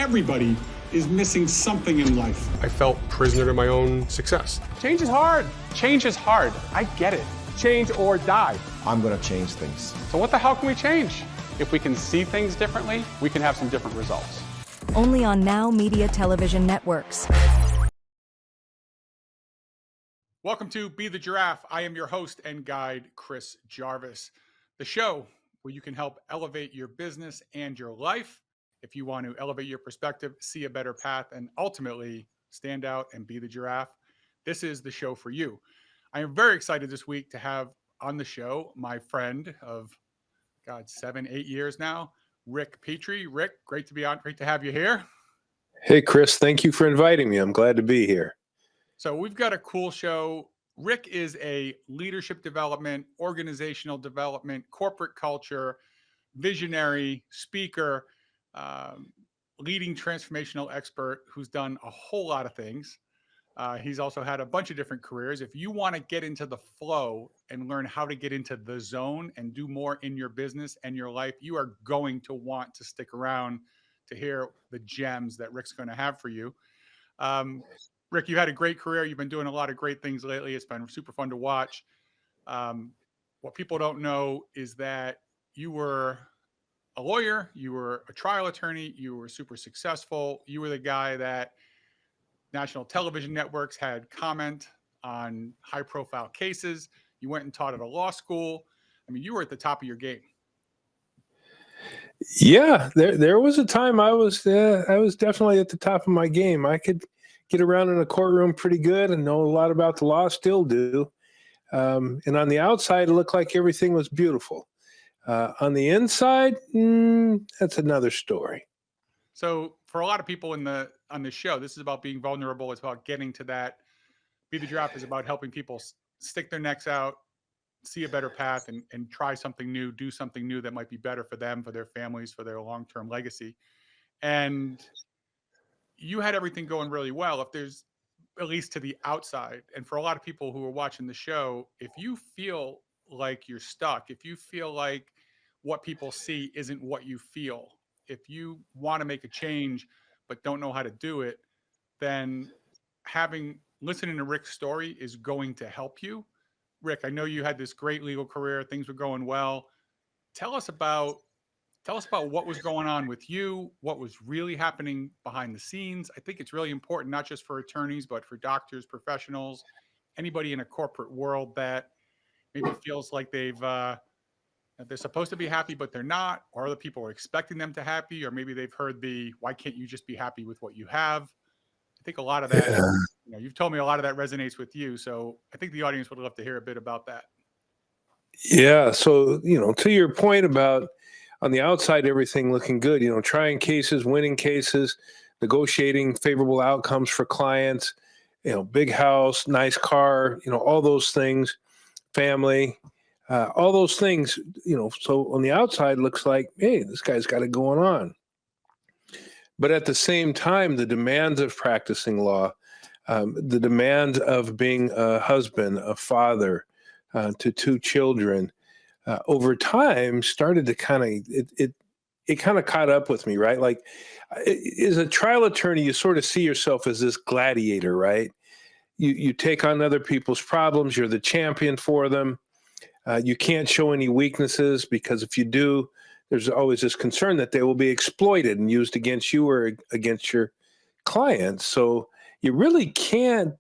Everybody is missing something in life. I felt prisoner to my own success. Change is hard. Change is hard. I get it. Change or die. I'm going to change things. So what the hell can we change? If we can see things differently, we can have some different results. Only on Now Media Television Networks. Welcome to Be the Giraffe. I am your host and guide, Chris Jarvis. The show where you can help elevate your business and your life. If you want to elevate your perspective, see a better path, and ultimately stand out and be the giraffe, this is the show for you. I am very excited this week to have on the show my friend of, 7-8 years now, Rick Petry. Rick, great to be on. Great to have you here. Hey, Chris, thank you for inviting me. I'm glad to be here. So we've got a cool show. Rick is a leadership development, organizational development, corporate culture, visionary, speaker, leading transformational expert who's done a whole lot of things. He's also had a bunch of different careers. If you want to get into the flow and learn how to get into the zone and do more in your business and your life, you are going to want to stick around to hear the gems that Rick's going to have for you. Rick, you had a great career. You've been doing a lot of great things lately. It's been super fun to watch. What people don't know is that you were a lawyer, you were a trial attorney, you were super successful. You were the guy that national television networks had comment on high profile cases. You went and taught at a law school. I mean, you were at the top of your game. Yeah, there was a time I was definitely at the top of my game. I could get around in a courtroom pretty good and know a lot about the law, still do. And on the outside, it looked like everything was beautiful. On the inside, that's another story. So for a lot of people on the show, this is about being vulnerable. It's about getting to that. Be the Giraffe is about helping people stick their necks out, see a better path, and try something new, do something new that might be better for them, for their families, for their long-term legacy. And you had everything going really well, if there's at least to the outside. And for a lot of people who are watching the show, if you feel like you're stuck, if you feel like what people see isn't what you feel, if you want to make a change but don't know how to do it, then listening to Rick's story is going to help you. Rick, I know you had this great legal career. Things were going well. Tell us about what was going on with you, what was really happening behind the scenes. I think it's really important, not just for attorneys, but for doctors, professionals, anybody in a corporate world that maybe feels like they're supposed to be happy, but they're not, or other people are expecting them to happy, or maybe they've heard why can't you just be happy with what you have? I think a lot of that, you've told me a lot of that resonates with you. So I think the audience would love to hear a bit about that. Yeah. So, to your point about on the outside, everything looking good, trying cases, winning cases, negotiating favorable outcomes for clients, big house, nice car, all those things, family, all those things, so on the outside looks like, hey, this guy's got it going on. But at the same time, the demands of practicing law, the demand of being a husband, a father to 2 children, over time started to it kind of caught up with me, right? Like, as a trial attorney, you sort of see yourself as this gladiator, right? You take on other people's problems. You're the champion for them. You can't show any weaknesses, because if you do, there's always this concern that they will be exploited and used against you or against your clients. So you really can't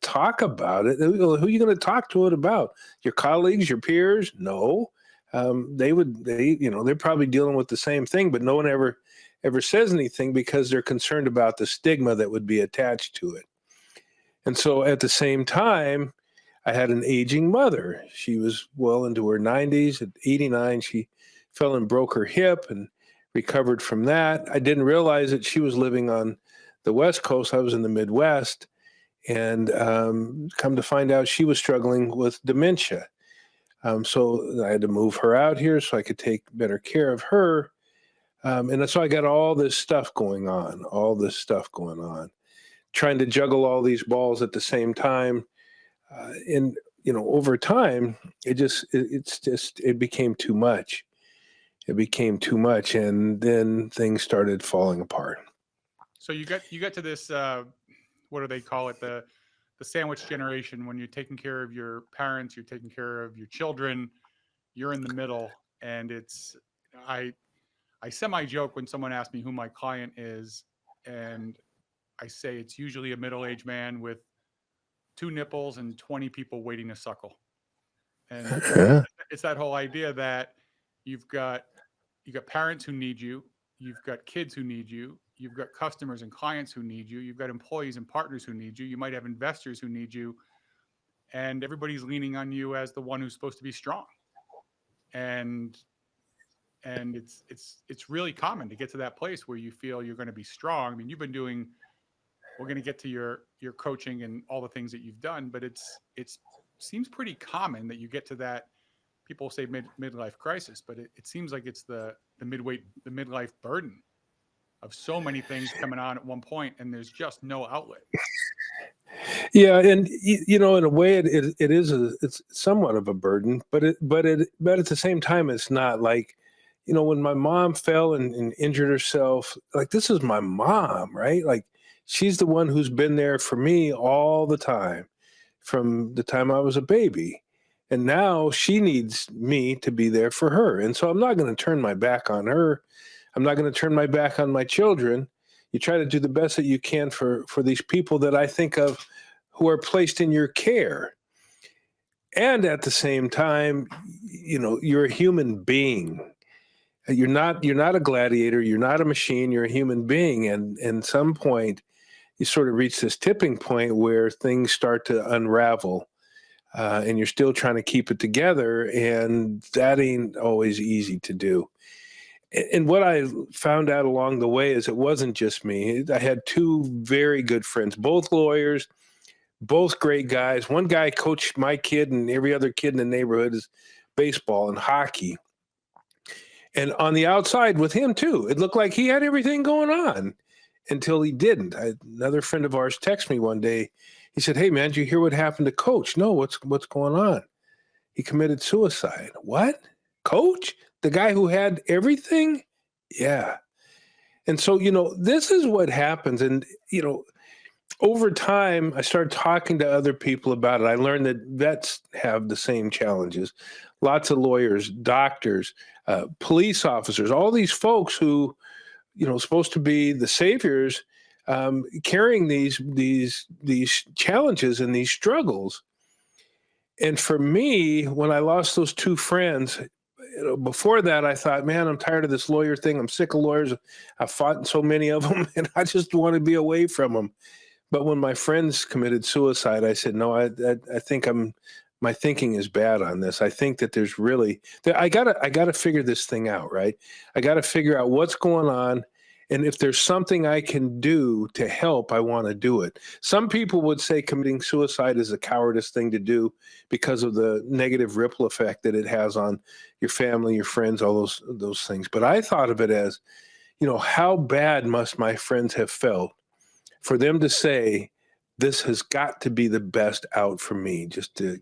talk about it. Who are you going to talk to it about? Your colleagues, your peers? No. They're probably dealing with the same thing, but no one ever says anything because they're concerned about the stigma that would be attached to it. And so at the same time, I had an aging mother. She was well into her 90s. At 89, she fell and broke her hip and recovered from that. I didn't realize that she was living on the West Coast. I was in the Midwest. And come to find out, she was struggling with dementia. So I had to move her out here so I could take better care of her. And so I got all this stuff going on, trying to juggle all these balls at the same time. Over time, it became too much. it became too much, and then things started falling apart. So you get to this, what do they call it? The sandwich generation, when you're taking care of your parents, you're taking care of your children, you're in the middle. And I semi joke when someone asks me who my client is, and I say it's usually a middle-aged man with 2 nipples and 20 people waiting to suckle. And it's that whole idea that you've got parents who need you, you've got kids who need you, you've got customers and clients who need you, you've got employees and partners who need you, you might have investors who need you, and everybody's leaning on you as the one who's supposed to be strong. And it's really common to get to that place where you feel you're going to be strong. I mean, you've been doing, we're going to get to your coaching and all the things that you've done, but it seems pretty common that you get to that. People say midlife crisis, but it seems like it's the midlife burden of so many things coming on at one point, and there's just no outlet. Yeah, and in a way, it's somewhat of a burden, but at the same time, it's not. Like, when my mom fell and injured herself, like, this is my mom, right? Like, she's the one who's been there for me all the time, from the time I was a baby. And now she needs me to be there for her. And so I'm not going to turn my back on her. I'm not going to turn my back on my children. You try to do the best that you can for these people that I think of who are placed in your care. And at the same time, you're a human being. You're not a gladiator. You're not a machine. You're a human being. And at some point, you sort of reach this tipping point where things start to unravel. And you're still trying to keep it together, and that ain't always easy to do. And what I found out along the way is it wasn't just me. I had 2 very good friends, both lawyers, both great guys. One guy coached my kid and every other kid in the neighborhood is baseball and hockey. And on the outside with him too, it looked like he had everything going on until he didn't. Another friend of ours texted me one day. He said, "Hey, man, did you hear what happened to Coach?" "No, what's going on?" "He committed suicide." "What? Coach? The guy who had everything?" "Yeah." And so, this is what happens. And, over time, I started talking to other people about it. I learned that vets have the same challenges. Lots of lawyers, doctors, police officers, all these folks who, supposed to be the saviors, carrying these challenges and these struggles. And for me, when I lost those 2 friends, before that, I thought, man, I'm tired of this lawyer thing. I'm sick of lawyers. I've fought so many of them, and I just want to be away from them. But when my friends committed suicide, I said, no, I think my thinking is bad on this. I think that there's really, I gotta figure this thing out, right? I got to figure out what's going on. And if there's something I can do to help, I want to do it. Some people would say committing suicide is a cowardice thing to do because of the negative ripple effect that it has on your family, your friends, all those things. But I thought of it as, how bad must my friends have felt for them to say, this has got to be the best out for me, just to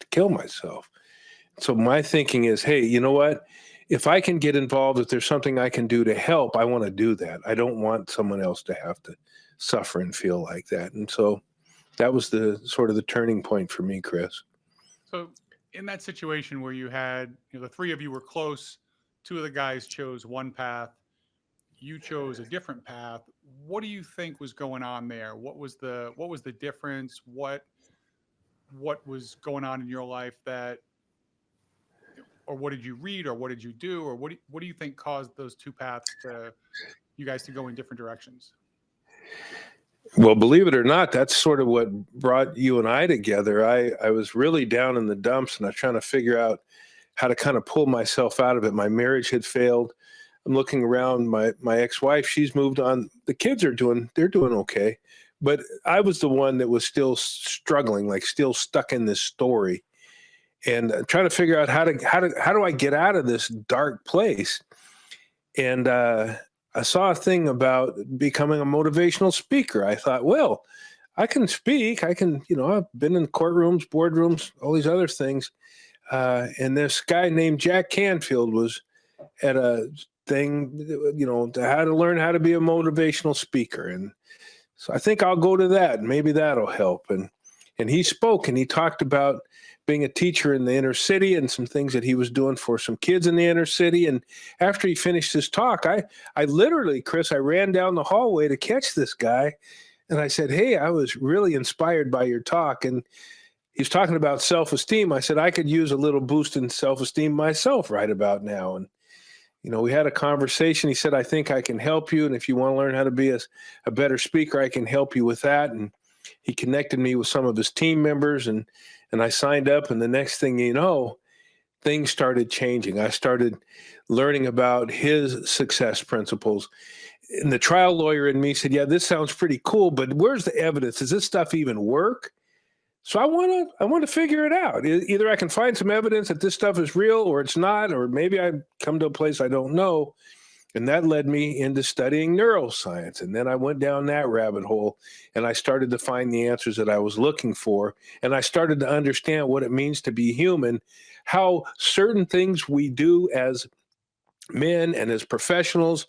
kill myself. So my thinking is, hey, you know what? If I can get involved, if there's something I can do to help, I want to do that. I don't want someone else to have to suffer and feel like that. And so that was the sort of the turning point for me, Chris. So in that situation where you had, the 3 of you were close, 2 of the guys chose one path, you chose a different path. What do you think was going on there? What was the difference? What was going on in your life that, or what did you read, or what did you do, or what do you think caused those 2 paths you guys to go in different directions? Well, believe it or not, that's sort of what brought you and I together. I was really down in the dumps, and I was trying to figure out how to kind of pull myself out of it. My marriage had failed. I'm looking around, my ex-wife, she's moved on. The kids they're doing okay. But I was the one that was still struggling, like still stuck in this story. And trying to figure out how do I get out of this dark place. And I saw a thing about becoming a motivational speaker. I thought, well, I can speak. I can, I've been in courtrooms, boardrooms, all these other things. And this guy named Jack Canfield was at a thing, to how to learn how to be a motivational speaker. And so I think I'll go to that. Maybe that'll help. And he spoke and he talked about being a teacher in the inner city and some things that he was doing for some kids in the inner city. And after he finished his talk, I literally, Chris, I ran down the hallway to catch this guy. And I said, hey, I was really inspired by your talk. And he's talking about self-esteem. I said, I could use a little boost in self-esteem myself right about now. And, we had a conversation. He said, I think I can help you. And if you want to learn how to be a better speaker, I can help you with that. And he connected me with some of his team members, and I signed up. And the next thing you know, things started changing. I started learning about his success principles. And the trial lawyer in me said, yeah, this sounds pretty cool, but where's the evidence? Does this stuff even work? So I want to figure it out. Either I can find some evidence that this stuff is real or it's not, or maybe I come to a place I don't know. And that led me into studying neuroscience. And then I went down that rabbit hole and I started to find the answers that I was looking for. And I started to understand what it means to be human, how certain things we do as men and as professionals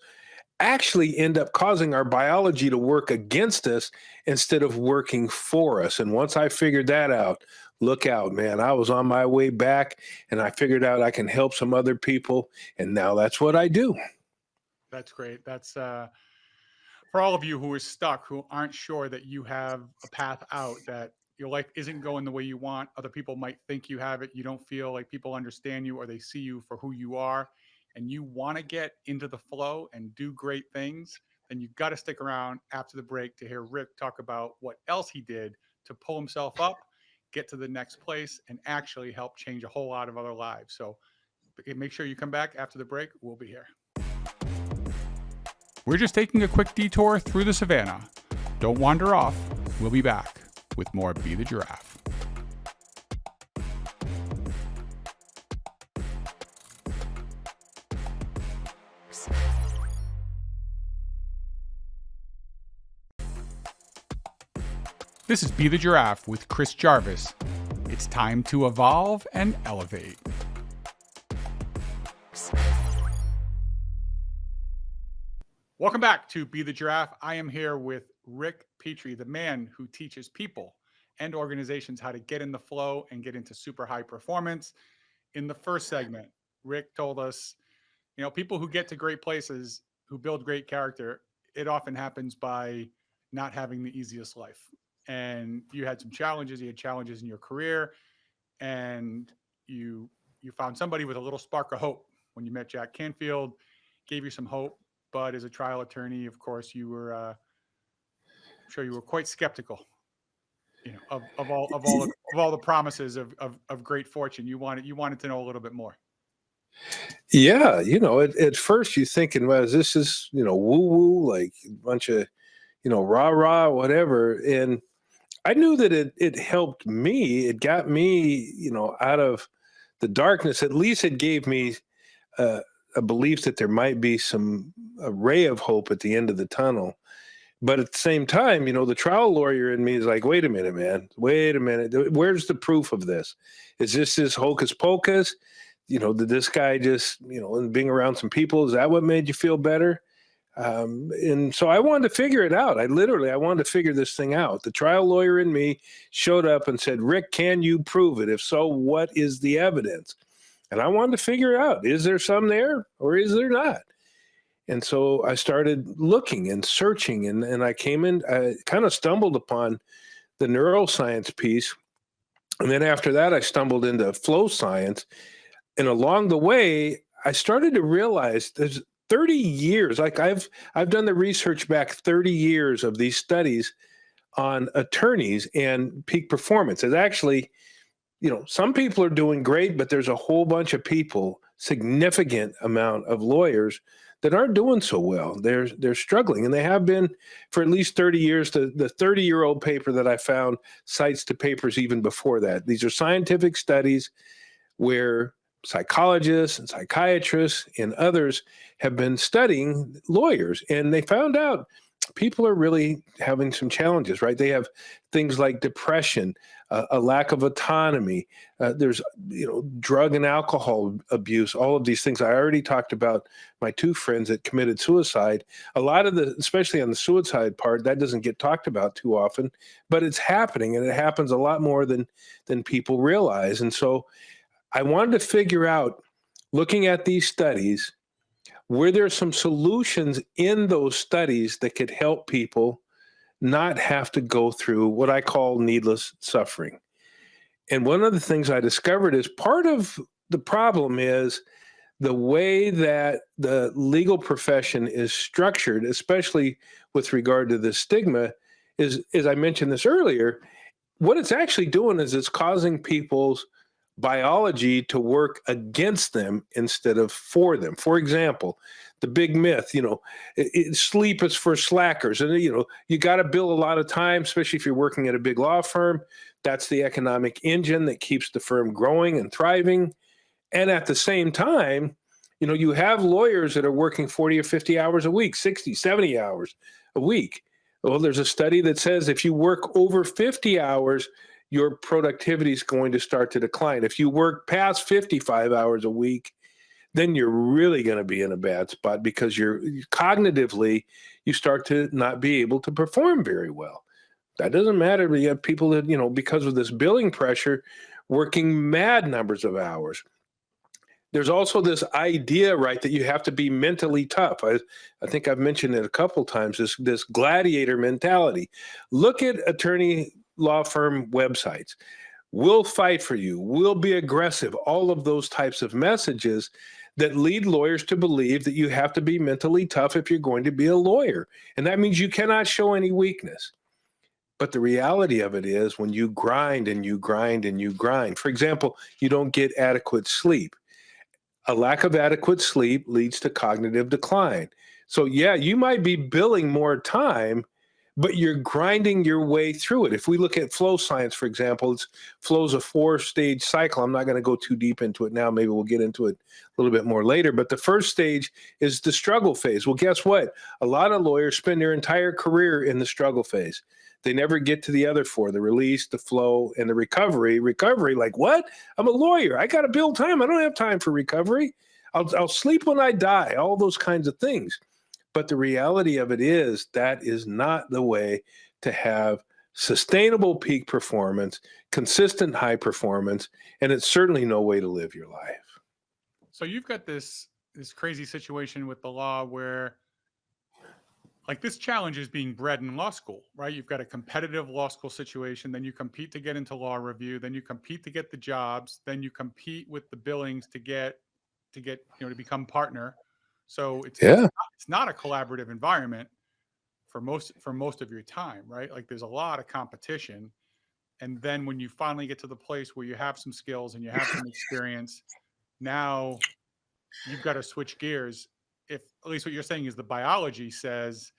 actually end up causing our biology to work against us instead of working for us. And once I figured that out, look out, man, I was on my way back and I figured out I can help some other people. And now that's what I do. That's great. That's for all of you who are stuck, who aren't sure that you have a path out, that your life isn't going the way you want. Other people might think you have it. You don't feel like people understand you or they see you for who you are. And you want to get into the flow and do great things, then you've got to stick around after the break to hear Rick talk about what else he did to pull himself up, get to the next place, and actually help change a whole lot of other lives. So make sure you come back after the break. We'll be here. We're just taking a quick detour through the savannah. Don't wander off. We'll be back with more Be the Giraffe. This is Be the Giraffe with Chris Jarvis. It's time to evolve and elevate. Welcome back to Be the Giraffe. I am here with Rick Petry, the man who teaches people and organizations how to get in the flow and get into super high performance. In the first segment, Rick told us, people who get to great places, who build great character, it often happens by not having the easiest life. And you had some challenges. You had challenges in your career, and you found somebody with a little spark of hope when you met Jack Canfield, gave you some hope. But as a trial attorney, of course, you were, I'm sure you were quite skeptical, of all the promises of great fortune. You wanted to know a little bit more. Yeah, at first you're thinking, well, this is woo woo, like a bunch of rah rah, whatever, and I knew that it helped me. It got me, out of the darkness. At least it gave me a belief that there might be a ray of hope at the end of the tunnel. But at the same time, the trial lawyer in me is like, wait a minute, man. Wait a minute. Where's the proof of this? Is this hocus pocus? Did this guy just, and being around some people, is that what made you feel better? And so I wanted to figure it out. I wanted to figure this thing out. The trial lawyer in me showed up and said, Rick, can you prove it? If so, what is the evidence? And I wanted to figure it out. Is there some there or is there not? And so I started looking and searching, and I kind of stumbled upon the neuroscience piece. And then after that, I stumbled into flow science. And along the way, I started to realize there's 30 years, like I've done the research back 30 years of these studies on attorneys and peak performance. It's actually, some people are doing great, but there's a whole bunch of people, significant amount of lawyers that aren't doing so well. They're struggling, and they have been for at least 30 years. The 30-year-old paper that I found cites the papers even before that. These are scientific studies where psychologists and psychiatrists and others have been studying lawyers, and they found out people are really having some challenges, right? They have things like depression, a lack of autonomy. There's, drug and alcohol abuse, all of these things. I already talked about my two friends that committed suicide. A lot of especially on the suicide part, that doesn't get talked about too often, but it's happening, and it happens a lot more than people realize. And so I wanted to figure out, looking at these studies, were there some solutions in those studies that could help people not have to go through what I call needless suffering. And one of the things I discovered is part of the problem is the way that the legal profession is structured, especially with regard to the stigma, is, as I mentioned this earlier, what it's actually doing is it's causing people's biology to work against them instead of for them. For example, the big myth, sleep is for slackers. And, you got to bill a lot of time, especially if you're working at a big law firm. That's the economic engine that keeps the firm growing and thriving. And at the same time, you have lawyers that are working 40 or 50 hours a week, 60, 70 hours a week. Well, there's a study that says if you work over 50 hours, your productivity is going to start to decline. If you work past 55 hours a week, then you're really going to be in a bad spot because cognitively, you start to not be able to perform very well. That doesn't matter. You have people that, because of this billing pressure, working mad numbers of hours. There's also this idea, right, that you have to be mentally tough. I think I've mentioned it a couple times, this gladiator mentality. Look at attorney law firm websites. We'll fight for you. We'll be aggressive. All of those types of messages that lead lawyers to believe that you have to be mentally tough if you're going to be a lawyer. And that means you cannot show any weakness. But the reality of it is when you grind and you grind and you grind, for example, you don't get adequate sleep. A lack of adequate sleep leads to cognitive decline. So yeah, you might be billing more time, but you're grinding your way through it. If we look at flow science, for example, flow's a 4-stage cycle. I'm not going to go too deep into it now. Maybe we'll get into it a little bit more later. But the first stage is the struggle phase. Well, guess what? A lot of lawyers spend their entire career in the struggle phase. They never get to the other 4, the release, the flow, and the recovery. Recovery, like what? I'm a lawyer. I got to build time. I don't have time for recovery. I'll sleep when I die, all those kinds of things. But the reality of it is that is not the way to have sustainable peak performance, consistent high performance, and it's certainly no way to live your life. So you've got this crazy situation with the law where, like, this challenge is being bred in law school, right? You've got a competitive law school situation, then you compete to get into law review, then you compete to get the jobs, then you compete with the billings to get to become partner. So it's not a collaborative environment for most of your time, right? Like there's a lot of competition. And then when you finally get to the place where you have some skills and you have some experience, now you've got to switch gears. If at least what you're saying is the biology says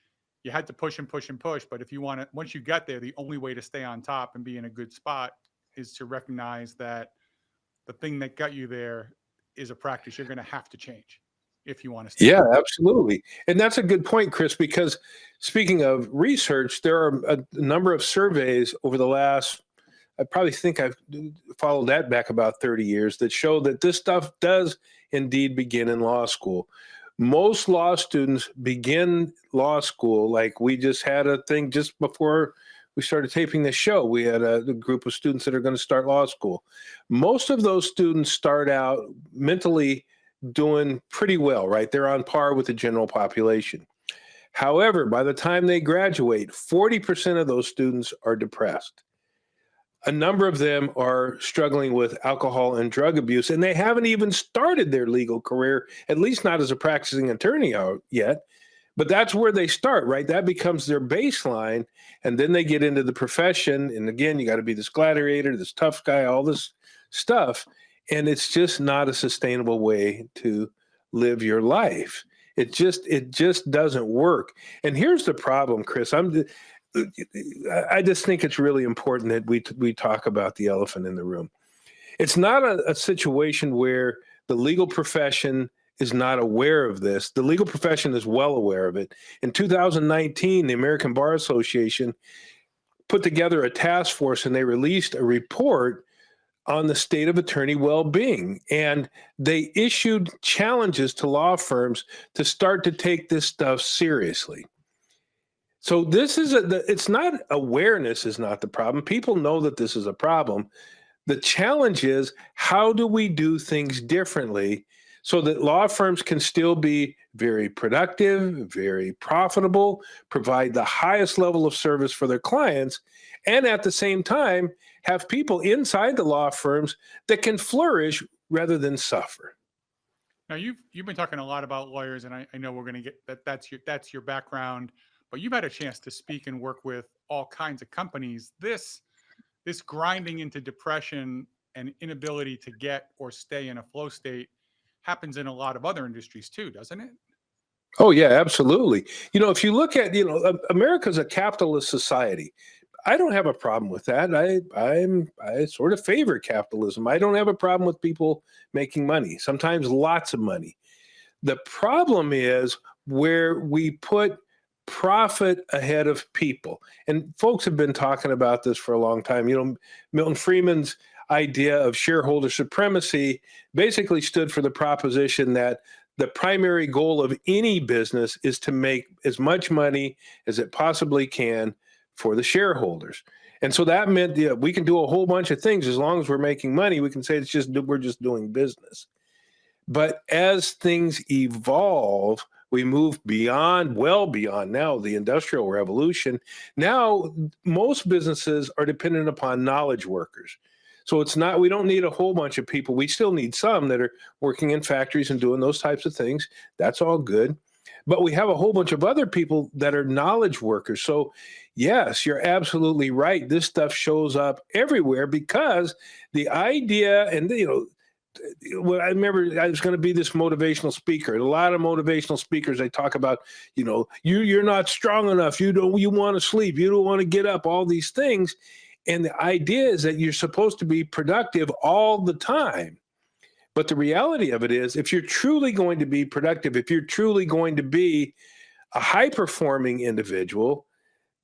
you had to push and push and push. But if you want to, once you get there, the only way to stay on top and be in a good spot is to recognize that the thing that got you there is a practice you're going to have to change if you want to stay. Yeah, absolutely. And that's a good point, Chris, because speaking of research, there are a number of surveys over the last, I probably think I've followed that back about 30 years that show that this stuff does indeed begin in law school. Most law students begin law school, like we just had a thing just before we started taping this show. We had a group of students that are going to start law school. Most of those students start out mentally doing pretty well, right? They're on par with the general population. However, by the time they graduate, 40% of those students are depressed. A number of them are struggling with alcohol and drug abuse, and they haven't even started their legal career, at least not as a practicing attorney yet. But that's where they start, right? That becomes their baseline, and then they get into the profession. And again, you got to be this gladiator, this tough guy, all this stuff. And it's just not a sustainable way to live your life. It just doesn't work. And here's the problem, Chris. I just think it's really important that we talk about the elephant in the room. It's not a situation where the legal profession is not aware of this. The legal profession is well aware of it. In 2019, the American Bar Association put together a task force, and they released a report on the state of attorney well-being. And they issued challenges to law firms to start to take this stuff seriously. So this is it's not awareness is not the problem. People know that this is a problem. The challenge is, how do we do things differently so that law firms can still be very productive, very profitable, provide the highest level of service for their clients, and at the same time have people inside the law firms that can flourish rather than suffer. Now you've been talking a lot about lawyers, and I know we're going to get that's your background, but you've had a chance to speak and work with all kinds of companies. This grinding into depression and inability to get or stay in a flow state happens in a lot of other industries too, doesn't it? Oh yeah, absolutely. If you look at, America's a capitalist society. I don't have a problem with that. I sort of favor capitalism. I don't have a problem with people making money, sometimes lots of money. The problem is where we put profit ahead of people. And folks have been talking about this for a long time. Milton Friedman's idea of shareholder supremacy basically stood for the proposition that the primary goal of any business is to make as much money as it possibly can for the shareholders. And so that meant we can do a whole bunch of things. As long as we're making money, we can say we're just doing business. But as things evolve, we move well beyond now the Industrial Revolution. Now, most businesses are dependent upon knowledge workers. So we don't need a whole bunch of people. We still need some that are working in factories and doing those types of things. That's all good. But we have a whole bunch of other people that are knowledge workers. So yes, you're absolutely right. This stuff shows up everywhere because the idea, and I remember I was going to be this motivational speaker. A lot of motivational speakers, they talk about, you're not strong enough. You want to sleep. You don't want to get up, all these things. And the idea is that you're supposed to be productive all the time. But the reality of it is, if you're truly going to be productive, if you're truly going to be a high-performing individual,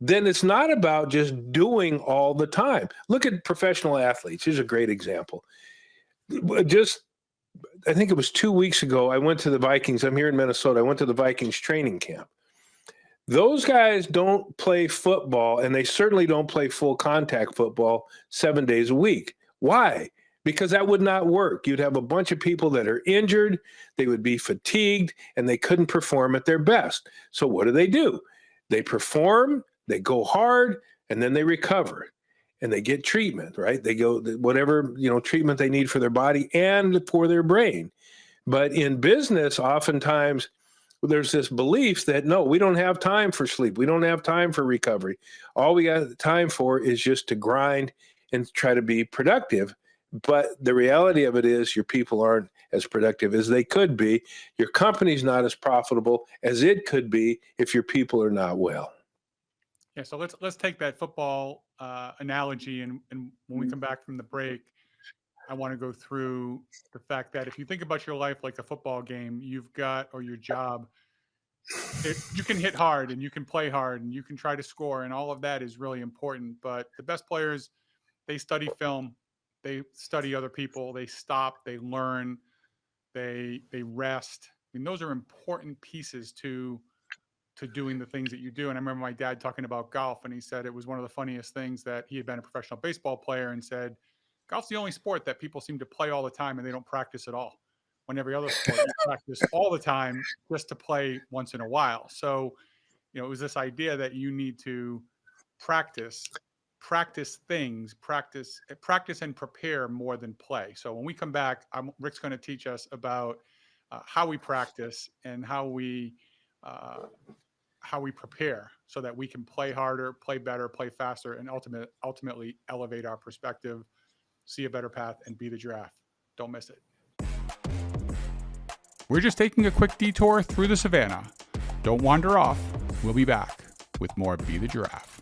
then it's not about just doing all the time. Look at professional athletes. Here's a great example. I think it was 2 weeks ago, I went to the Vikings. I'm here in Minnesota. I went to the Vikings training camp. Those guys don't play football, and they certainly don't play full contact football 7 days a week. Why? Because that would not work. You'd have a bunch of people that are injured, they would be fatigued, and they couldn't perform at their best. So what do? They perform, they go hard, and then they recover. And they get treatment, right? They go whatever, treatment they need for their body and for their brain. But in business, oftentimes there's this belief that, no, we don't have time for sleep. We don't have time for recovery. All we got time for is just to grind and try to be productive. But the reality of it is your people aren't as productive as they could be. Your company's not as profitable as it could be if your people are not well. Yeah, so let's take that football analogy, and when we come back from the break, I want to go through the fact that if you think about your life like a football game, or your job, you can hit hard and you can play hard and you can try to score, and all of that is really important. But the best players, they study film, they study other people, they stop, they learn, they rest. I mean, those are important pieces to doing the things that you do. And I remember my dad talking about golf, and he said it was one of the funniest things that he had been a professional baseball player and said, golf's the only sport that people seem to play all the time and they don't practice at all. When every other sport you practice all the time just to play once in a while. So, it was this idea that you need to practice things, practice and prepare more than play. So when we come back, Rick's going to teach us about how we practice and how we prepare so that we can play harder, play better, play faster, and ultimately elevate our perspective, see a better path, and be the giraffe. Don't miss it. We're just taking a quick detour through the savannah. Don't wander off. We'll be back with more Be the Giraffe.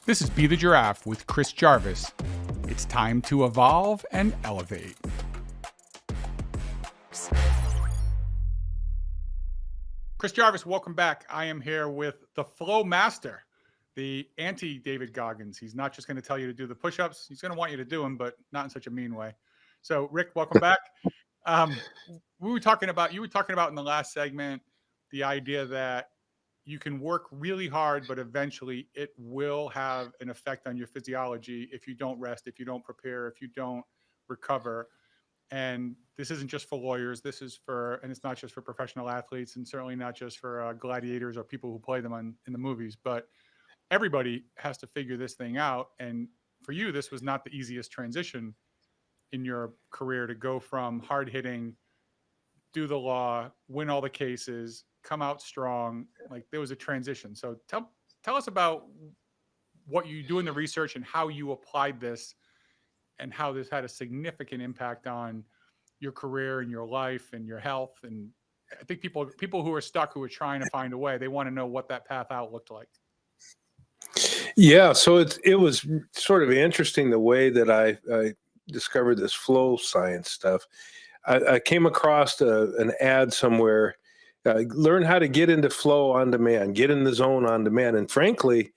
This is Be the Giraffe with Chris Jarvis. It's time to evolve and elevate. Chris Jarvis, welcome back. I am here with the Flow Master, the anti-David Goggins. He's not just going to tell you to do the push-ups. He's going to want you to do them, but not in such a mean way. So, Rick, welcome back. You were talking about in the last segment the idea that you can work really hard, but eventually it will have an effect on your physiology if you don't rest, if you don't prepare, if you don't recover. And this isn't just for lawyers. And it's not just for professional athletes, and certainly not just for gladiators or people who play them in the movies, but everybody has to figure this thing out. And for you, this was not the easiest transition in your career to go from hard hitting, do the law, win all the cases, come out strong. Like, there was a transition. So tell us about what you do in the research and how you applied this and how this had a significant impact on your career and your life and your health. And I think people who are stuck, who are trying to find a way, they want to know what that path out looked like. Yeah, so it was sort of interesting the way that I discovered this flow science stuff. I came across an ad somewhere, learn how to get into flow on demand, get in the zone on demand. And frankly,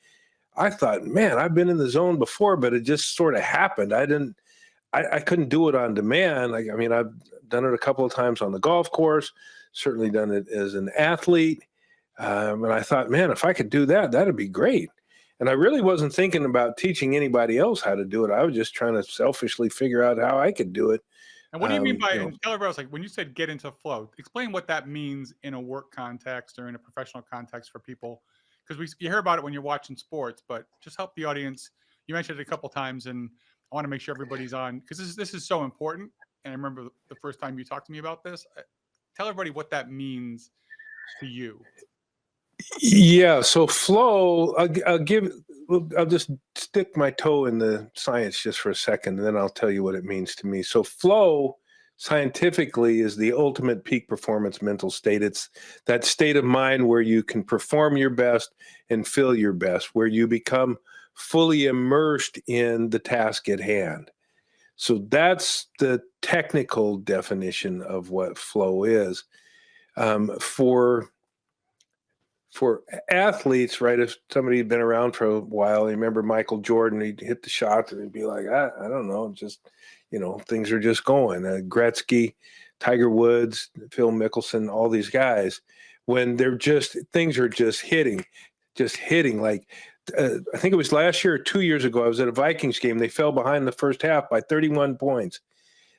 I thought, man, I've been in the zone before, but it just sort of happened. I couldn't do it on demand. I mean, I've done it a couple of times on the golf course, certainly done it as an athlete. And I thought, man, if I could do that, that'd be great. And I really wasn't thinking about teaching anybody else how to do it. I was just trying to selfishly figure out how I could do it. And what do you mean by, and tell everybody else, like, when you said get into flow, explain what that means in a work context or in a professional context for people. Because you hear about it when you're watching sports, but just help the audience. You mentioned it a couple of times, and I want to make sure everybody's on, because this is so important. And I remember the first time you talked to me about this. Tell everybody what that means to you. Yeah, so flow, I'll just stick my toe in the science just for a second, and then I'll tell you what it means to me. So flow scientifically is the ultimate peak performance mental state. It's that state of mind where you can perform your best and feel your best, where you become fully immersed in the task at hand. So that's the technical definition of what flow is. For athletes, right, if somebody had been around for a while, I remember Michael Jordan, he'd hit the shot and he'd be like, I don't know, just, things are just going. Gretzky, Tiger Woods, Phil Mickelson, all these guys, when things are just hitting. Like, I think it was last year or 2 years ago, I was at a Vikings game. They fell behind the first half by 31 points.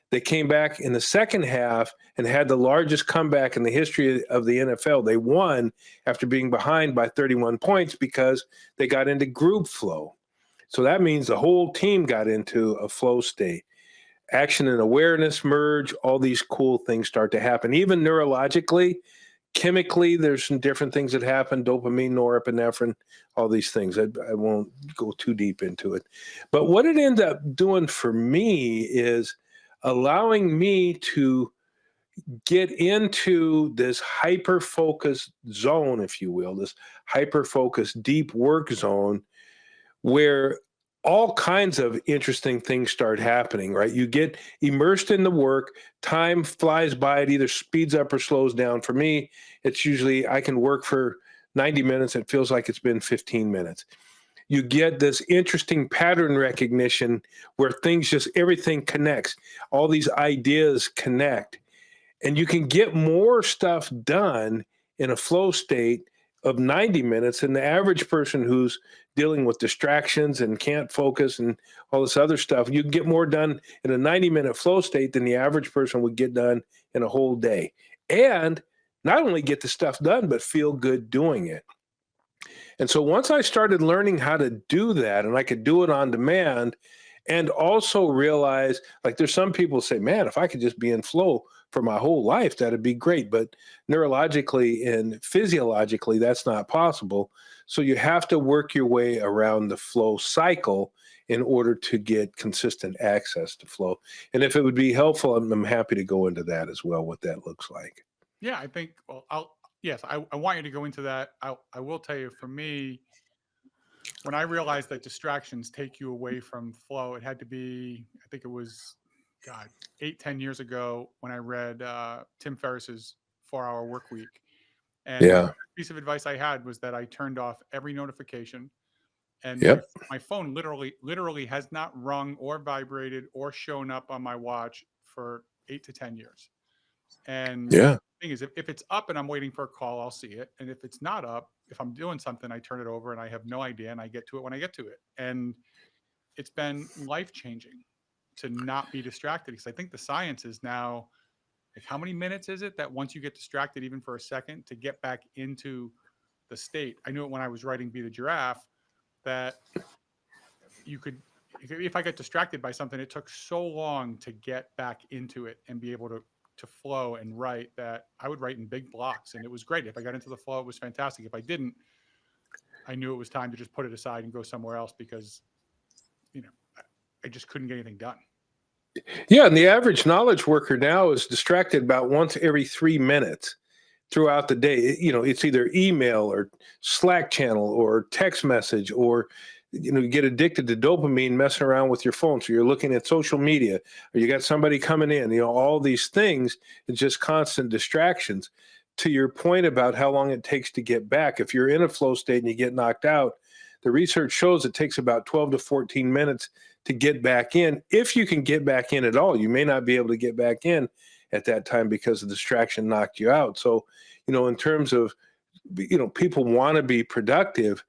They came back in the second half and had the largest comeback in the history of the NFL. They won after being behind by 31 points because they got into group flow. So that means the whole team got into a flow state. Action and awareness merge, all these cool things start to happen. Even neurologically, chemically, there's some different things that happen, dopamine, norepinephrine, all these things. I won't go too deep into it. But what it ended up doing for me is allowing me to get into this hyper-focused zone, if you will, this hyper-focused deep work zone where all kinds of interesting things start happening, right? You get immersed in the work, time flies by, it either speeds up or slows down. For me, it's usually I can work for 90 minutes, it feels like it's been 15 minutes. You get this interesting pattern recognition where everything connects. All these ideas connect. And you can get more stuff done in a flow state of 90 minutes than the average person who's dealing with distractions and can't focus and all this other stuff. You can get more done in a 90-minute flow state than the average person would get done in a whole day. And not only get the stuff done, but feel good doing it. And so once I started learning how to do that, and I could do it on demand, and also realize, like, there's some people say, man, if I could just be in flow for my whole life, that'd be great. But neurologically and physiologically, that's not possible. So you have to work your way around the flow cycle in order to get consistent access to flow. And if it would be helpful, I'm happy to go into that as well, what that looks like. Yeah, I think, I want you to go into that. I will tell you, for me, when I realized that distractions take you away from flow, it had to be, I think it was, God, 8, 10 years ago when I read Tim Ferriss's 4 Hour Work Week. And the Yeah. piece of advice I had was that I turned off every notification, and Yep. my phone literally has not rung or vibrated or shown up on my watch for 8 to 10 years. And Yeah. the thing is, if it's up and I'm waiting for a call, I'll see it. And if it's not up, if I'm doing something, I turn it over and I have no idea, and I get to it when I get to it. And it's been life changing to not be distracted, because I think the science is now, like, how many minutes is it that once you get distracted, even for a second, to get back into the state? I knew it when I was writing Be the Giraffe, that you could, if I get distracted by something, it took so long to get back into it and be able to flow and write, that I would write in big blocks, and it was great. If I got into the flow, it was fantastic. If I didn't, I knew it was time to just put it aside and go somewhere else, because, I just couldn't get anything done. Yeah, and the average knowledge worker now is distracted about once every 3 minutes throughout the day. It's either email or Slack channel or text message, or you get addicted to dopamine messing around with your phone. So you're looking at social media, or you got somebody coming in, all these things, it's just constant distractions. To your point about how long it takes to get back, if you're in a flow state and you get knocked out, the research shows it takes about 12 to 14 minutes to get back in. If you can get back in at all, you may not be able to get back in at that time because the distraction knocked you out. So, in terms of, people want to be productive,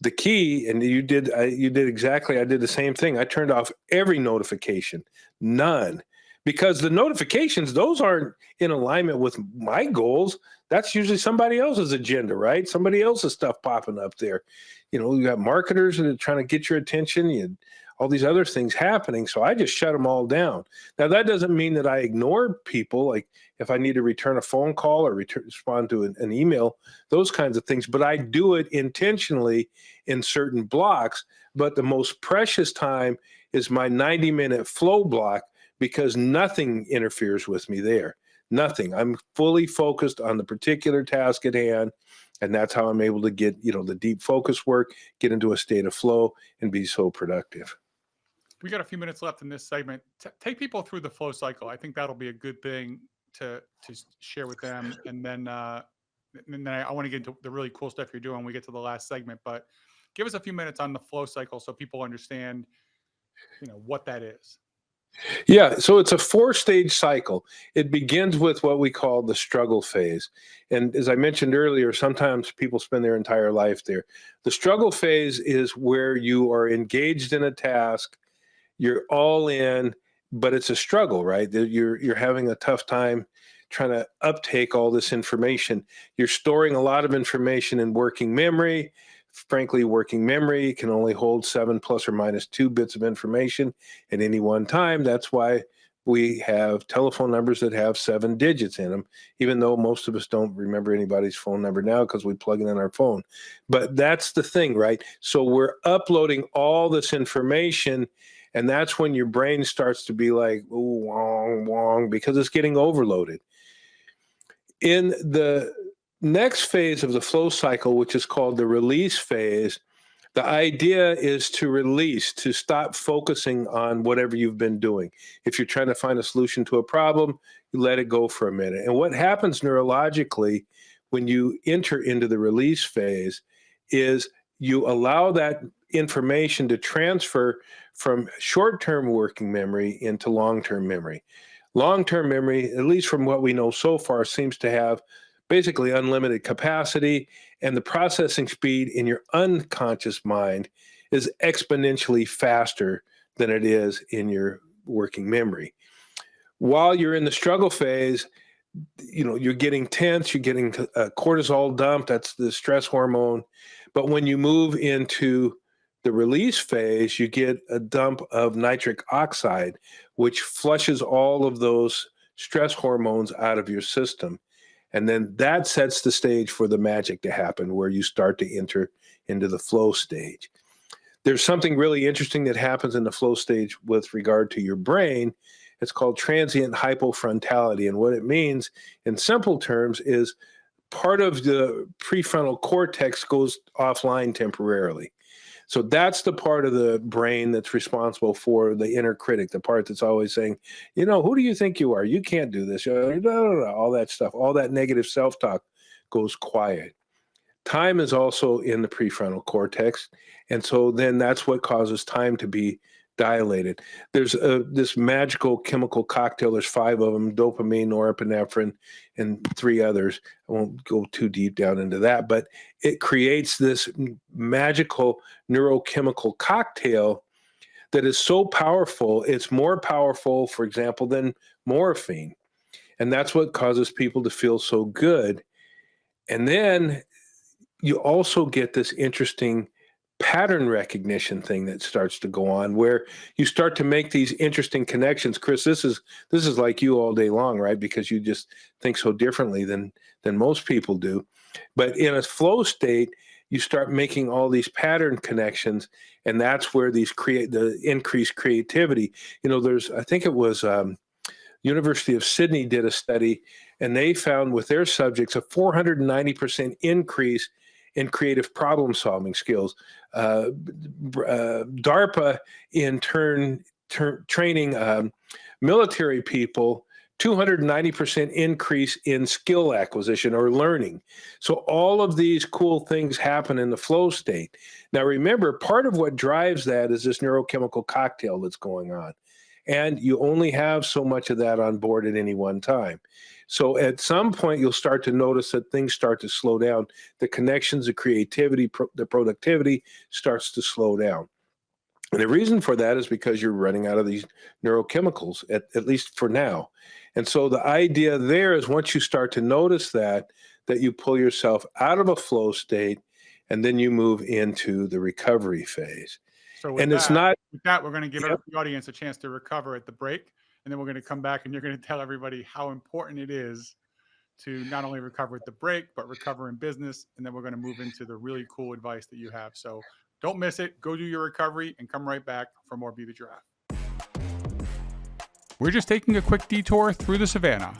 the key, and you did exactly, I did the same thing. I turned off every notification, none, because the notifications, those aren't in alignment with my goals. That's usually somebody else's agenda, right? Somebody else's stuff popping up there. You got marketers that are trying to get your attention, all these other things happening. So I just shut them all down. Now, that doesn't mean that I ignore people. Like if I need to return a phone call or respond to an email, those kinds of things. But I do it intentionally in certain blocks. But the most precious time is my 90-minute flow block, because nothing interferes with me there. Nothing. I'm fully focused on the particular task at hand. And that's how I'm able to get, the deep focus work, get into a state of flow, and be so productive. We got a few minutes left in this segment. Take people through the flow cycle. I think that'll be a good thing to share with them. And then I want to get into the really cool stuff you're doing when we get to the last segment. But give us a few minutes on the flow cycle so people understand, what that is. Yeah, so it's a 4-stage cycle. It begins with what we call the struggle phase. And as I mentioned earlier, sometimes people spend their entire life there. The struggle phase is where you are engaged in a task, you're all in, but it's a struggle, right? You're having a tough time trying to uptake all this information. You're storing a lot of information in working memory. Frankly, working memory can only hold 7 plus or minus 2 bits of information at any one time. That's why we have telephone numbers that have 7 digits in them, even though most of us don't remember anybody's phone number now because we plug it in our phone. But that's the thing, right? So we're uploading all this information, and that's when your brain starts to be like, ooh, wong, wong, because it's getting overloaded. In the next phase of the flow cycle, which is called the release phase, the idea is to release, to stop focusing on whatever you've been doing. If you're trying to find a solution to a problem, you let it go for a minute. And what happens neurologically when you enter into the release phase is you allow that information to transfer from short-term working memory into long-term memory. Long-term memory, at least from what we know so far, seems to have basically unlimited capacity, and the processing speed in your unconscious mind is exponentially faster than it is in your working memory. While you're in the struggle phase, you're getting tense, you're getting a cortisol dump, that's the stress hormone. But when you move into the release phase, you get a dump of nitric oxide, which flushes all of those stress hormones out of your system. And then that sets the stage for the magic to happen, where you start to enter into the flow stage. There's something really interesting that happens in the flow stage with regard to your brain. It's called transient hypofrontality. And what it means in simple terms is part of the prefrontal cortex goes offline temporarily. So that's the part of the brain that's responsible for the inner critic, the part that's always saying, who do you think you are? You can't do this. All that stuff, all that negative self-talk goes quiet. Time is also in the prefrontal cortex. And so then that's what causes time to be dilated. There's this magical chemical cocktail. There's 5 of them: dopamine, norepinephrine, and 3 others. I won't go too deep down into that, but it creates this magical neurochemical cocktail that is so powerful. It's more powerful, for example, than morphine. And that's what causes people to feel so good. And then you also get this interesting pattern recognition thing that starts to go on, where you start to make these interesting connections. Chris, this is like you all day long, right? Because you just think so differently than most people do. But in a flow state, you start making all these pattern connections, and that's where the increased creativity. I think it was University of Sydney did a study, and they found with their subjects a 490% increase in creative problem-solving skills. DARPA, in turn, training military people, 290% increase in skill acquisition or learning. So all of these cool things happen in the flow state. Now, remember, part of what drives that is this neurochemical cocktail that's going on. And you only have so much of that on board at any one time. So at some point, you'll start to notice that things start to slow down. The connections, the creativity, the productivity starts to slow down. And the reason for that is because you're running out of these neurochemicals, at least for now. And so the idea there is, once you start to notice that you pull yourself out of a flow state, and then you move into the recovery phase. So with And that, it's not... with that, we're going to give the audience a chance to recover at the break. And then we're going to come back and you're going to tell everybody how important it is to not only recover at the break, but recover in business. And then we're going to move into the really cool advice that you have. So don't miss it. Go do your recovery and come right back for more Be the Giraffe. We're just taking a quick detour through the savannah.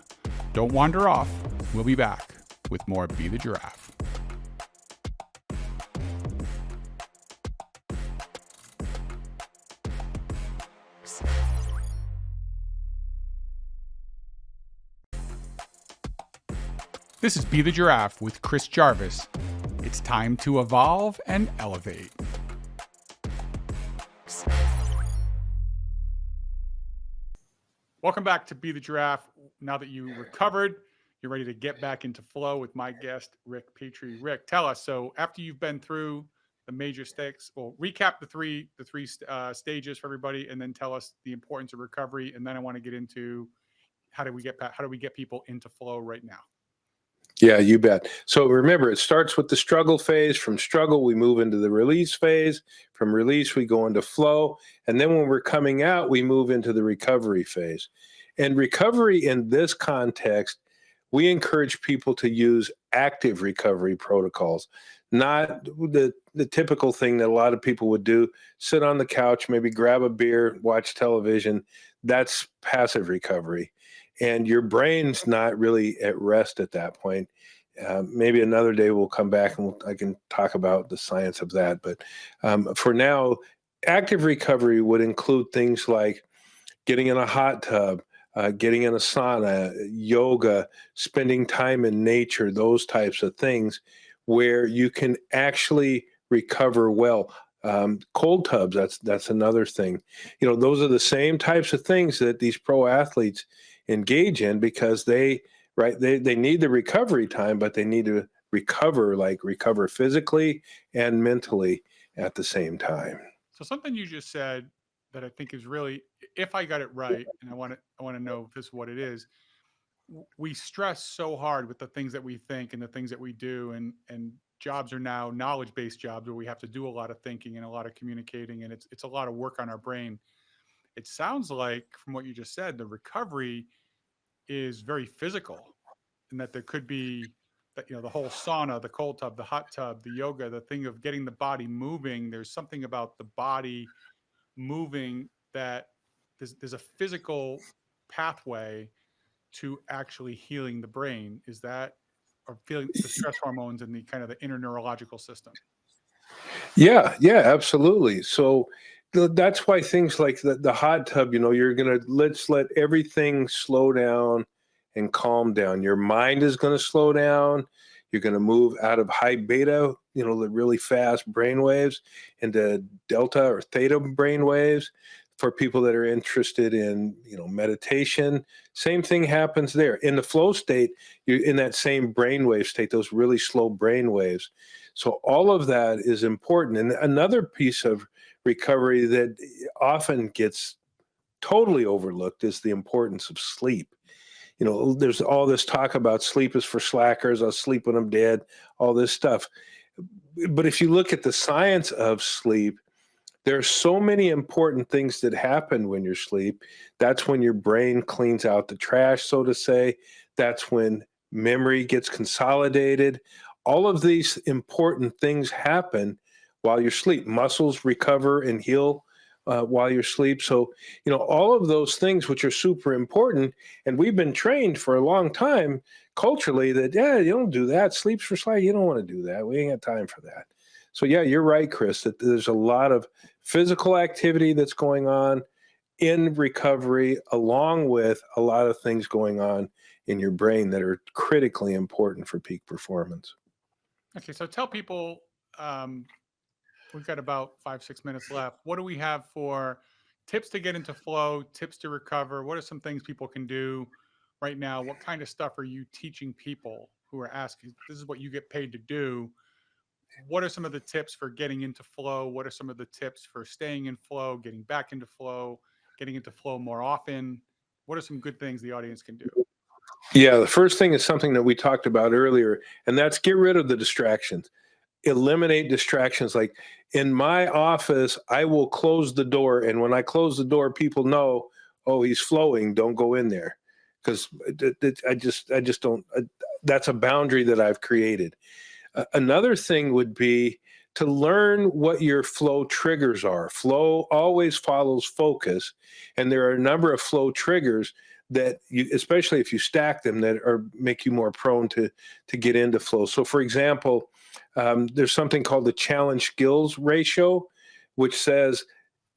Don't wander off. We'll be back with more Be the Giraffe. This is Be the Giraffe with Chris Jarvis. It's time to evolve and elevate. Welcome back to Be the Giraffe. Now that you recovered, you're ready to get back into flow with my guest, Rick Petry. Rick, tell us, so after you've been through the major stakes, well, recap the three stages for everybody, and then tell us the importance of recovery. And then I want to get into how do we get people into flow right now? Yeah, you bet. So remember, it starts with the struggle phase. From struggle, we move into the release phase. From release, we go into flow. And then when we're coming out, we move into the recovery phase. And recovery in this context, we encourage people to use active recovery protocols, not the typical thing that a lot of people would do: sit on the couch, maybe grab a beer, watch television. That's passive recovery. And your brain's not really at rest at that point. Maybe another day we'll come back and I can talk about the science of that. But for now, active recovery would include things like getting in a hot tub, getting in a sauna, yoga, spending time in nature, those types of things where you can actually recover well. Cold tubs, that's another thing. Those are the same types of things that these pro athletes engage in, because they need the recovery time, but they need to recover physically and mentally at the same time. So something you just said that I think is really, if I got it right, and I want to know if this is what it is. We stress so hard with the things that we think and the things that we do, and jobs are now knowledge-based jobs where we have to do a lot of thinking and a lot of communicating, and it's a lot of work on our brain. It sounds like, from what you just said, the recovery is very physical, and that there could be that, the whole sauna, the cold tub, the hot tub, the yoga, the thing of getting the body moving. There's something about the body moving that there's a physical pathway to actually healing the brain. Is that, or feeling the stress hormones and the kind of the inner neurological system? Yeah, yeah, absolutely. So that's why things like the hot tub, you're going to let's let everything slow down and calm down. Your mind is going to slow down. You're going to move out of high beta, the really fast brain waves, into delta or theta brain waves. For people that are interested in, meditation, same thing happens there. In the flow state, you're in that same brainwave state, those really slow brain waves. So all of that is important. And another piece of recovery that often gets totally overlooked is the importance of sleep. There's all this talk about sleep is for slackers, I'll sleep when I'm dead, all this stuff. But if you look at the science of sleep, there are so many important things that happen when you sleep. That's when your brain cleans out the trash, so to say. That's when memory gets consolidated. All of these important things happen while you sleep. Muscles recover and heal while you sleep. So, all of those things which are super important. And we've been trained for a long time culturally that, yeah, you don't do that. Sleep's for slack. You don't want to do that. We ain't got time for that. So, yeah, you're right, Chris, that there's a lot of physical activity that's going on in recovery, along with a lot of things going on in your brain that are critically important for peak performance. Okay, so tell people, we've got about 5-6 minutes left. What do we have for tips to get into flow, tips to recover? What are some things people can do right now? What kind of stuff are you teaching people who are asking? This is what you get paid to do. What are some of the tips for getting into flow? What are some of the tips for staying in flow, getting back into flow, getting into flow more often? What are some good things the audience can do? Yeah, the first thing is something that we talked about earlier, and that's get rid of the distractions. Eliminate distractions. Like in my office, I will close the door, and when I close the door, people know, oh, he's flowing. Don't go in there, because I just don't. That's a boundary that I've created. Another thing would be to learn what your flow triggers are. Flow always follows focus, and there are a number of flow triggers that you, especially if you stack them, that are make you more prone to get into flow. So, for example, there's something called the challenge skills ratio, which says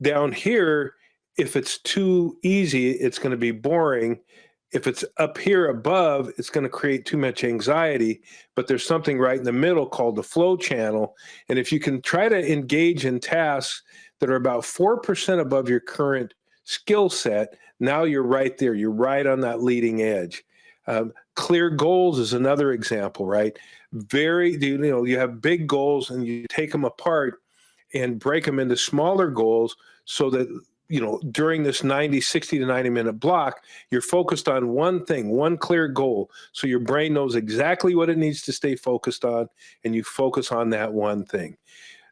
down here, if it's too easy, it's going to be boring. If it's up here above, it's going to create too much anxiety. But there's something right in the middle called the flow channel. And if you can try to engage in tasks that are about 4% above your current skill set, now you're right there. You're right on that leading edge. Clear goals is another example, right? You have big goals and you take them apart and break them into smaller goals so that, during this 60 to 90 minute block, you're focused on one thing, one clear goal. So your brain knows exactly what it needs to stay focused on, and you focus on that one thing.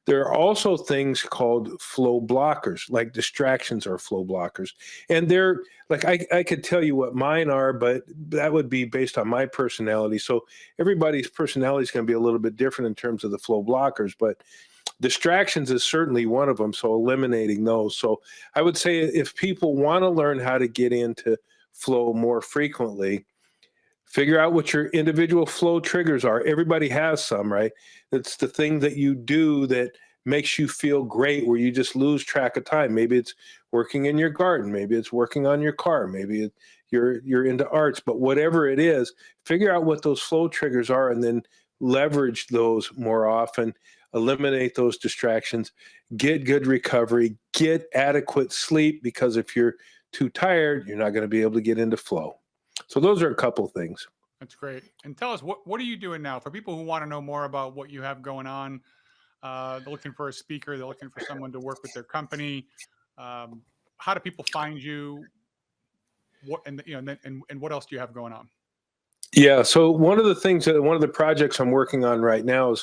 There are also things called flow blockers, like distractions are flow blockers. And they're like, I could tell you what mine are, but that would be based on my personality. So everybody's personality is going to be a little bit different in terms of the flow blockers, but distractions is certainly one of them. So eliminating those. So I would say if people want to learn how to get into flow more frequently, figure out what your individual flow triggers are. Everybody has some, right? It's the thing that you do that makes you feel great, where you just lose track of time. Maybe it's working in your garden. Maybe it's working on your car. Maybe you're into arts. But whatever it is, figure out what those flow triggers are and then leverage those more often. Eliminate those distractions. Get good recovery. Get adequate sleep, because if you're too tired, you're not going to be able to get into flow. So those are a couple things. That's great. And tell us, what are you doing now for people who want to know more about what you have going on? They're looking for a speaker. They're looking for someone to work with their company. How do people find you? What and what else do you have going on? Yeah. So one of the projects I'm working on right now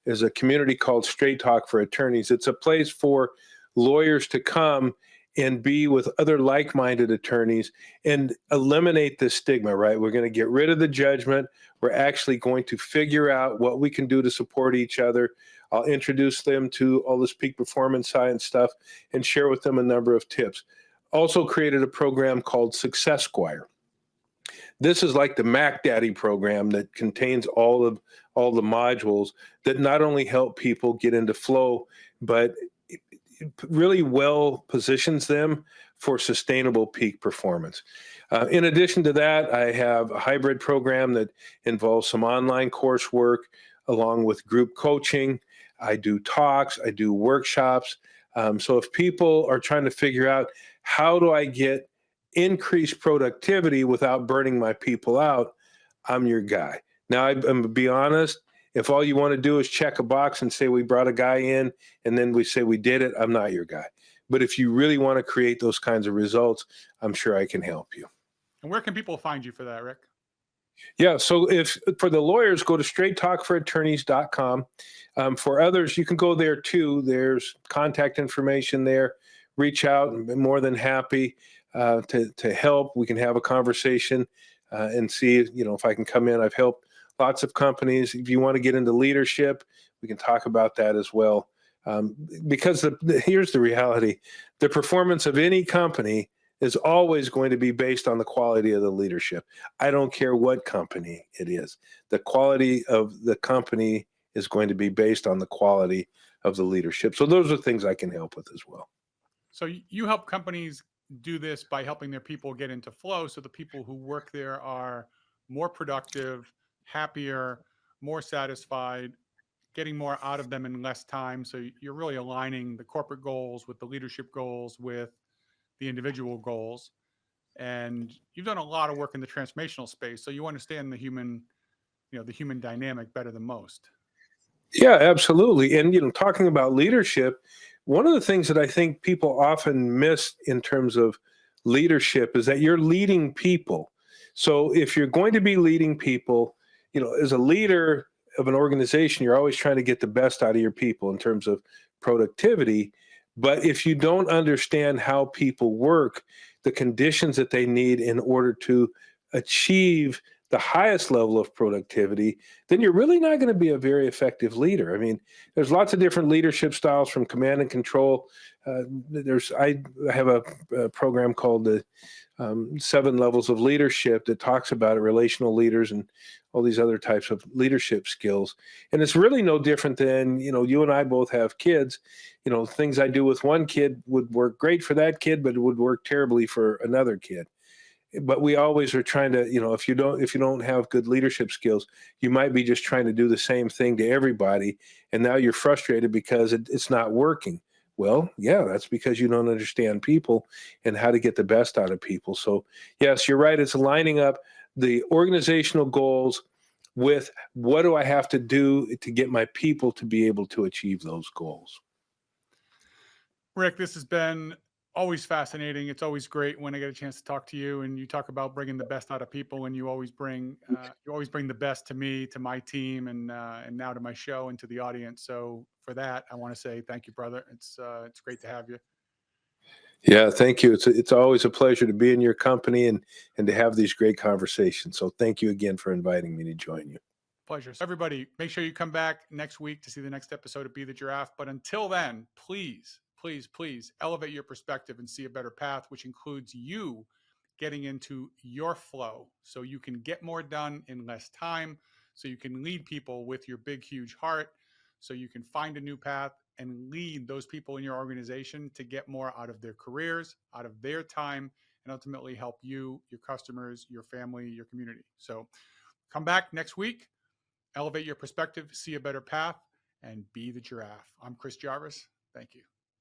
is a community called Straight Talk for Attorneys. It's a place for lawyers to come and be with other like-minded attorneys and eliminate the stigma, right? We're going to get rid of the judgment. We're actually going to figure out what we can do to support each other. I'll introduce them to all this peak performance science stuff and share with them a number of tips. Also created a program called Success Squire. This is like the Mac Daddy program that contains all the modules that not only help people get into flow but it really well positions them for sustainable peak performance. In addition to that, I have a hybrid program that involves some online coursework along with group coaching. I do talks, I do workshops. So if people are trying to figure out how do I get increased productivity without burning my people out, I'm your guy. Now, I'm going to be honest. If all you want to do is check a box and say we brought a guy in and then we say we did it, I'm not your guy. But if you really want to create those kinds of results, I'm sure I can help you. And where can people find you for that, Rick? Yeah. So if for the lawyers, go to straighttalkforattorneys.com. For others, you can go there too. There's contact information there. Reach out. I'm more than happy to help. We can have a conversation and see, if I can come in. I've helped lots of companies. If you want to get into leadership, we can talk about that as well. Because here's the reality. The performance of any company is always going to be based on the quality of the leadership. I don't care what company it is. The quality of the company is going to be based on the quality of the leadership. So those are things I can help with as well. So you help companies do this by helping their people get into flow. So the people who work there are more productive, happier, more satisfied, getting more out of them in less time. So you're really aligning the corporate goals with the leadership goals with the individual goals. And you've done a lot of work in the transformational space. So you understand the human dynamic better than most. Yeah, absolutely. And, talking about leadership, one of the things that I think people often miss in terms of leadership is that you're leading people. So if you're going to be leading people, as a leader of an organization, you're always trying to get the best out of your people in terms of productivity. But if you don't understand how people work, the conditions that they need in order to achieve the highest level of productivity, then you're really not going to be a very effective leader. I mean, there's lots of different leadership styles from command and control. I have a program called the 7 Levels of Leadership that talks about relational leaders and all these other types of leadership skills. And it's really no different than, you and I both have kids. Things I do with one kid would work great for that kid, but it would work terribly for another kid. But we always are trying to, if you don't have good leadership skills, you might be just trying to do the same thing to everybody. And now you're frustrated because it's not working. Well, yeah, that's because you don't understand people and how to get the best out of people. So yes, you're right. It's lining up the organizational goals with what do I have to do to get my people to be able to achieve those goals. Rick, this has been always fascinating. It's always great when I get a chance to talk to you, and you talk about bringing the best out of people, and you always bring the best to me, to my team, and now to my show and to the audience. So for that, I want to say thank you, brother. It's great to have you. Yeah, thank you. It's always a pleasure to be in your company and to have these great conversations. So thank you again for inviting me to join you. Pleasure. So everybody, make sure you come back next week to see the next episode of Be the Giraffe. But until then, please, please, please elevate your perspective and see a better path, which includes you getting into your flow so you can get more done in less time, so you can lead people with your big, huge heart, so you can find a new path and lead those people in your organization to get more out of their careers, out of their time, and ultimately help you, your customers, your family, your community. So come back next week. Elevate your perspective, see a better path, and be the giraffe. I'm Chris Jarvis. Thank you.